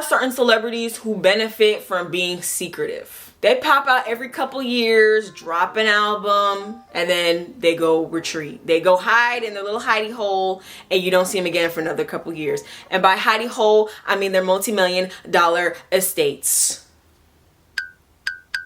are certain celebrities who benefit from being secretive. They pop out every couple years, drop an album, and then they go retreat. They go hide in their little hidey hole, and you don't see them again for another couple years. And by hidey hole, I mean their multi-million-dollar estates.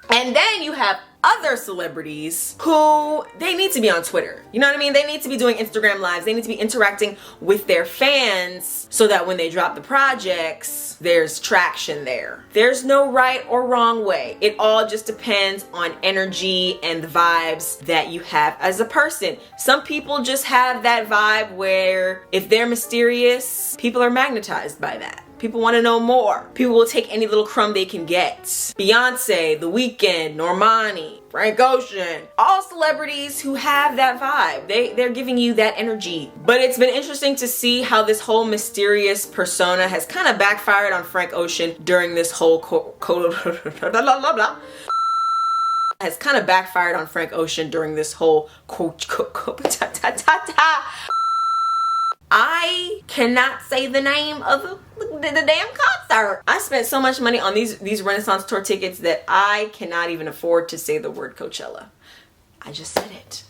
And then you have other celebrities who, they need to be on Twitter. You know what I mean? They need to be doing Instagram lives. They need to be interacting with their fans so that when they drop the projects, there's traction there. There's no right or wrong way. It all just depends on energy and the vibes that you have as a person. Some people just have that vibe where if they're mysterious, people are magnetized by that. People want to know more. People will take any little crumb they can get. Beyonce, The Weeknd, Normani, Frank Ocean, all celebrities who have that vibe. They're giving you that energy. But it's been interesting to see how this whole mysterious persona has kind of backfired on Frank Ocean during this whole has kind of backfired on Frank Ocean during this whole I cannot say the name of the damn concert. I spent so much money on these Renaissance tour tickets that I cannot even afford to say the word Coachella. I just said it.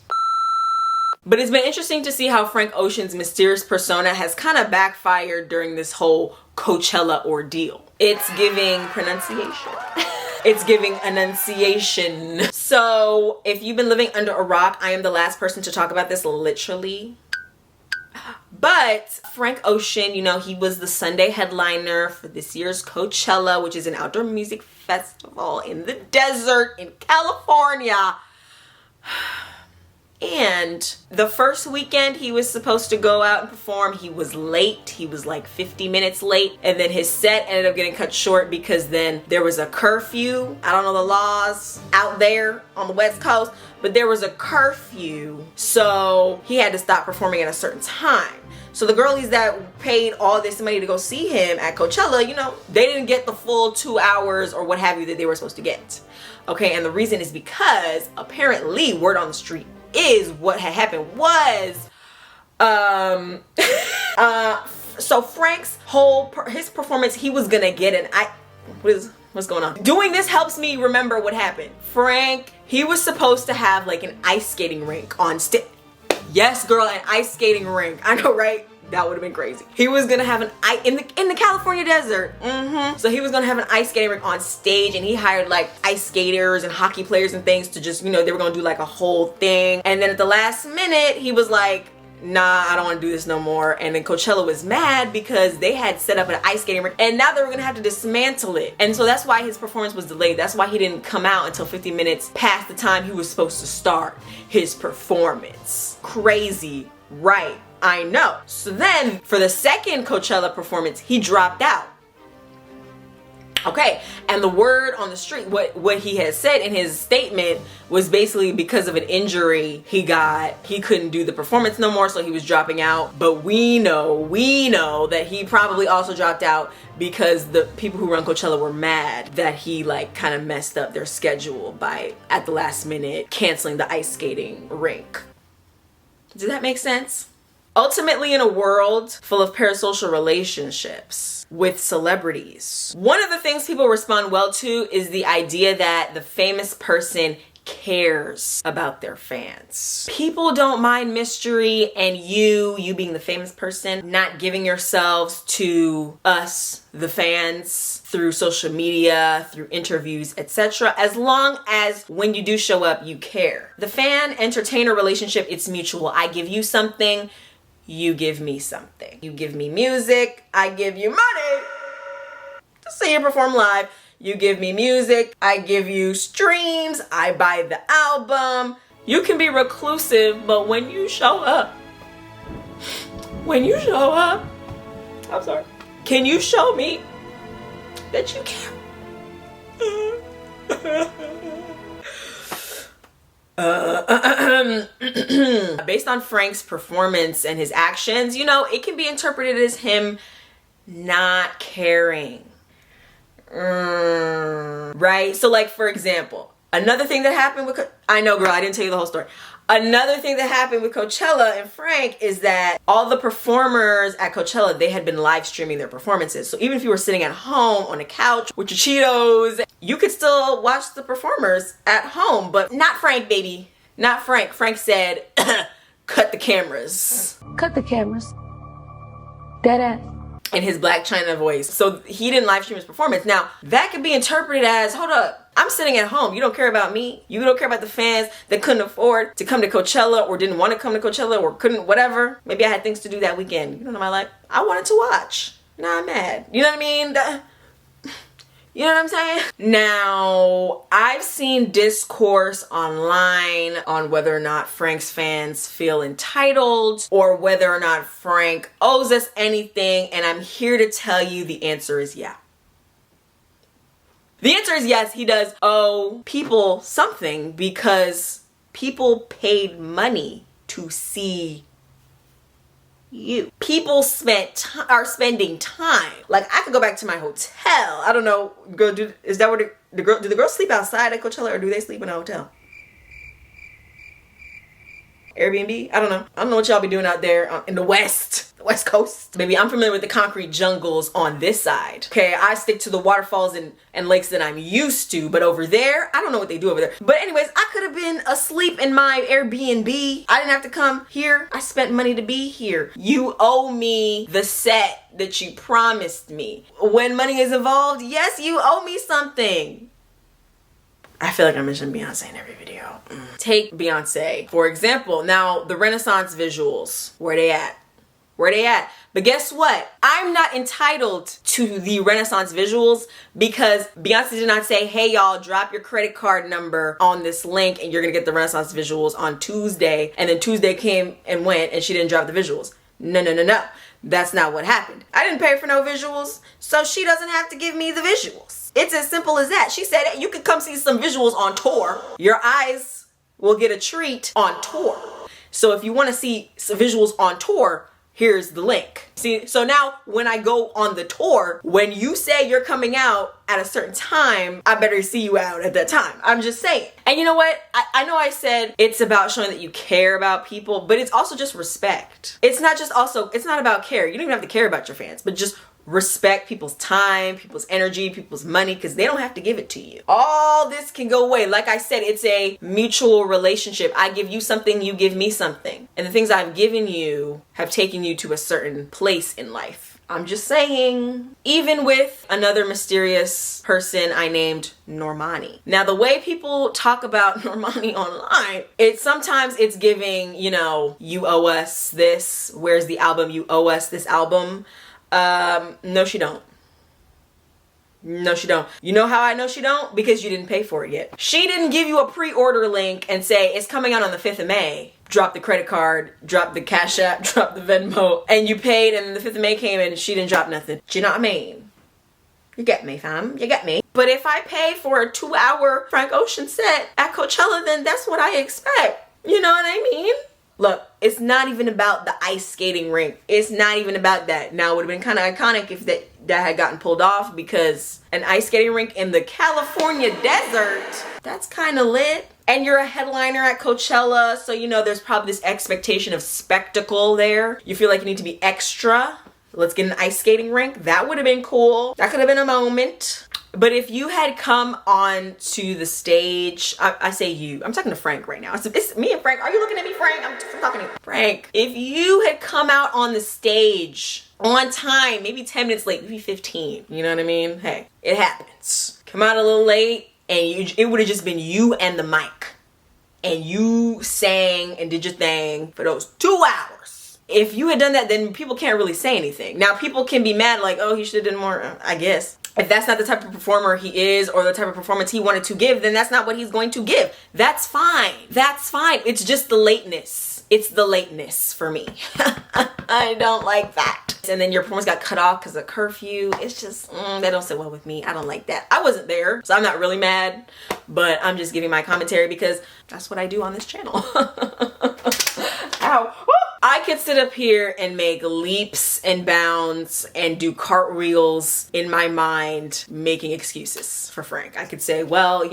But it's been interesting to see how Frank Ocean's mysterious persona has kind of backfired during this whole Coachella ordeal. It's giving pronunciation. It's giving enunciation. So if you've been living under a rock, I am the last person to talk about this, literally. But Frank Ocean, you know, he was the Sunday headliner for this year's Coachella, which is an outdoor music festival in the desert in California. And the first weekend he was supposed to go out and perform, he was late. He was like 50 minutes late. And then his set ended up getting cut short because then there was a curfew. I don't know the laws out there on the West Coast, but there was a curfew. So he had to stop performing at a certain time. So the girlies that paid all this money to go see him at Coachella, you know, they didn't get the full 2 hours or what have you that they were supposed to get. Okay, and the reason is because apparently word on the street is what had happened was so Frank's his performance, he was gonna get an what's going on? Doing this helps me remember what happened. Frank, he was supposed to have like an ice skating rink on stage. Yes, girl, an ice skating rink. I know, right? That would have been crazy. He was gonna have in the California desert. So he was gonna have an ice skating rink on stage, and he hired like ice skaters and hockey players and things to just, you know, they were gonna do like a whole thing. And then at the last minute, he was like, nah, I don't want to do this no more. And then Coachella was mad because they had set up an ice skating rink and now they were gonna have to dismantle it. And so that's why his performance was delayed. That's why he didn't come out until 50 minutes past the time he was supposed to start his performance. Crazy, right? I know. So then for the second Coachella performance, he dropped out. Okay, and the word on the street, what he had said in his statement was basically because of an injury he couldn't do the performance no more, so he was dropping out. But we know that he probably also dropped out because the people who run Coachella were mad that he like kind of messed up their schedule by at the last minute canceling the ice skating rink. Does that make sense? Ultimately, in a world full of parasocial relationships with celebrities, one of the things people respond well to is the idea that the famous person cares about their fans. People don't mind mystery, and you being the famous person, not giving yourselves to us, the fans, through social media, through interviews, etc. As long as when you do show up, you care. The fan-entertainer relationship, it's mutual. I give you something, you give me something. You give me music, I give you money to see you perform live. You give me music, I give you streams, I buy the album. You can be reclusive, but when you show up, I'm sorry, can you show me that you care? Based on Frank's performance and his actions, you know, it can be interpreted as him not caring. Right? So like, for example, another thing that happened with, I know, girl, I didn't tell you the whole story. Another thing that happened with Coachella and Frank is that all the performers at Coachella, they had been live streaming their performances. So even if you were sitting at home on a couch with your Cheetos, you could still watch the performers at home. But not Frank, baby. Not Frank. Frank said, cut the cameras. Cut the cameras. Dead ass. In his Black China voice. So he didn't live stream his performance. Now, that could be interpreted as, hold up, I'm sitting at home. You don't care about me. You don't care about the fans that couldn't afford to come to Coachella or didn't want to come to Coachella or couldn't, whatever. Maybe I had things to do that weekend. You know, my life. I wanted to watch. Now I'm mad. You know what I mean? You know what I'm saying? Now, I've seen discourse online on whether or not Frank's fans feel entitled or whether or not Frank owes us anything, and I'm here to tell you the answer is yeah. The answer is yes, he does owe people something because people paid money to see you. People are spending time. Like, I could go back to my hotel. I don't know, girl, is that where do the girls sleep outside at Coachella or do they sleep in a hotel? Airbnb? I don't know what y'all be doing out there in the West Coast. Maybe I'm familiar with the concrete jungles on this side. Okay, I stick to the waterfalls and lakes that I'm used to, but over there, I don't know what they do over there. But anyways, I could have been asleep in my Airbnb. I didn't have to come here. I spent money to be here. You owe me the set that you promised me. When money is involved, yes, you owe me something. I feel like I mentioned Beyonce in every video. Take Beyonce, for example. Now, the Renaissance visuals, where they at? Where they at? But guess what? I'm not entitled to the Renaissance visuals because Beyonce did not say, hey y'all, drop your credit card number on this link and you're gonna get the Renaissance visuals on Tuesday. And then Tuesday came and went and she didn't drop the visuals. No. That's not what happened. I didn't pay for no visuals, so she doesn't have to give me the visuals. It's as simple as that. She said, hey, you can come see some visuals on tour. Your eyes will get a treat on tour. So if you want to see some visuals on tour, here's the link. See, so now when I go on the tour, when you say you're coming out at a certain time, I better see you out at that time. I'm just saying. And you know what? I know I said it's about showing that you care about people, but it's also just respect. It's not about care. You don't even have to care about your fans, but just respect people's time, people's energy, people's money, because they don't have to give it to you. All this can go away. Like I said, it's a mutual relationship. I give you something, you give me something. And the things I've given you have taken you to a certain place in life. I'm just saying. Even with another mysterious person I named Normani. Now, the way people talk about Normani online, sometimes it's giving, you owe us this. Where's the album? You owe us this album. No, she don't. No, she don't. You know how I know she don't? Because you didn't pay for it yet. She didn't give you a pre-order link and say, it's coming out on the 5th of May. Drop the credit card, drop the Cash App, drop the Venmo, and you paid, and the 5th of May came and she didn't drop nothing. Do you know what I mean? You get me, fam. You get me. But if I pay for a 2-hour Frank Ocean set at Coachella, then that's what I expect. You know what I mean? Look, it's not even about the ice skating rink. It's not even about that. Now, it would have been kind of iconic if that had gotten pulled off because an ice skating rink in the California desert, that's kind of lit. And you're a headliner at Coachella, so there's probably this expectation of spectacle there. You feel like you need to be extra. Let's get an ice skating rink. That would have been cool. That could have been a moment. But if you had come on to the stage, I say you, I'm talking to Frank right now. It's me and Frank. Are you looking at me, Frank? I'm talking to Frank. If you had come out on the stage on time, maybe 10 minutes late, maybe 15, you know what I mean? Hey, it happens. Come out a little late and it would have just been you and the mic. And you sang and did your thing for those 2 hours. If you had done that, then people can't really say anything. Now, people can be mad like, oh, he should have done more, I guess. If that's not the type of performer he is or the type of performance he wanted to give, then that's not what he's going to give. That's fine. That's fine. It's just the lateness. It's the lateness for me. I don't like that. And then your performance got cut off because of curfew. It's just, that don't sit well with me. I don't like that. I wasn't there, so I'm not really mad, but I'm just giving my commentary because that's what I do on this channel. Ow. Woo! I could sit up here and make leaps and bounds and do cartwheels in my mind, making excuses for Frank. I could say, well,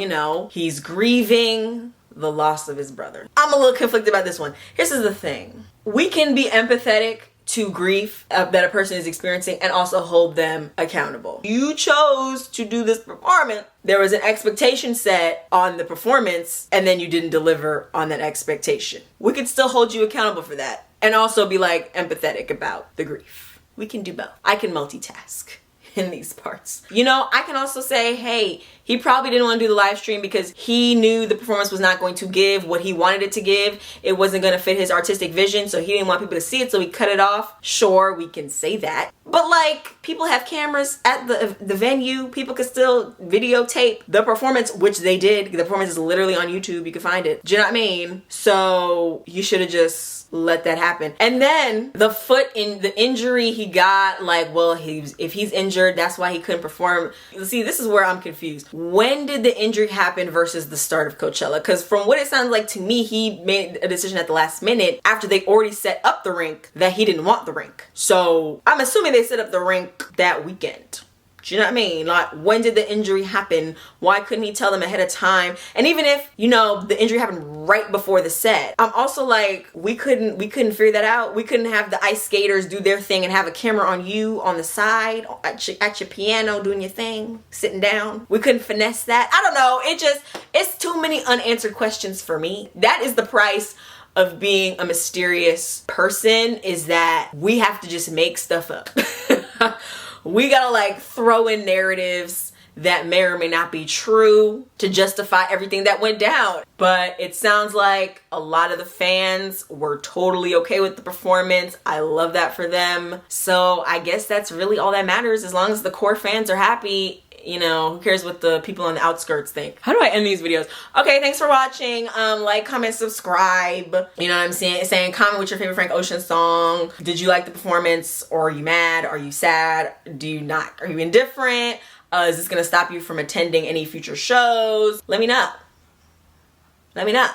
he's grieving the loss of his brother. I'm a little conflicted about this one. Here's the thing. We can be empathetic to grief that a person is experiencing and also hold them accountable. You chose to do this performance. There was an expectation set on the performance and then you didn't deliver on that expectation. We could still hold you accountable for that and also be like empathetic about the grief. We can do both. I can multitask in these parts. You know, I can also say, hey, he probably didn't want to do the live stream because he knew the performance was not going to give what he wanted it to give. It wasn't going to fit his artistic vision, so he didn't want people to see it, so he cut it off. Sure, we can say that. But like, people have cameras at the venue. People could still videotape the performance, which they did. The performance is literally on YouTube. You can find it. Do you know what I mean? So you should have just let that happen. And then the injury he got, like, well, if he's injured, that's why he couldn't perform. See, this is where I'm confused. When did the injury happen versus the start of Coachella? Because from what it sounds like to me, he made a decision at the last minute after they already set up the rink that he didn't want the rink. So I'm assuming they set up the rink that weekend. Do you know what I mean? Like, when did the injury happen? Why couldn't he tell them ahead of time? And even if, you know, the injury happened right before the set, I'm also like, we couldn't figure that out. We couldn't have the ice skaters do their thing and have a camera on you on the side at your piano doing your thing, sitting down. We couldn't finesse that. I don't know. It's too many unanswered questions for me. That is the price of being a mysterious person, is that we have to just make stuff up. We gotta like throw in narratives that may or may not be true to justify everything that went down. But it sounds like a lot of the fans were totally okay with the performance. I love that for them. So I guess that's really all that matters. As long as the core fans are happy, you know, who cares what the people on the outskirts think? How do I end these videos? Okay, thanks for watching. Like, comment, subscribe. You know what I'm saying? Comment what's your favorite Frank Ocean song. Did you like the performance? Or are you mad? Are you sad? Are you indifferent? Is this gonna stop you from attending any future shows? Let me know. Let me know.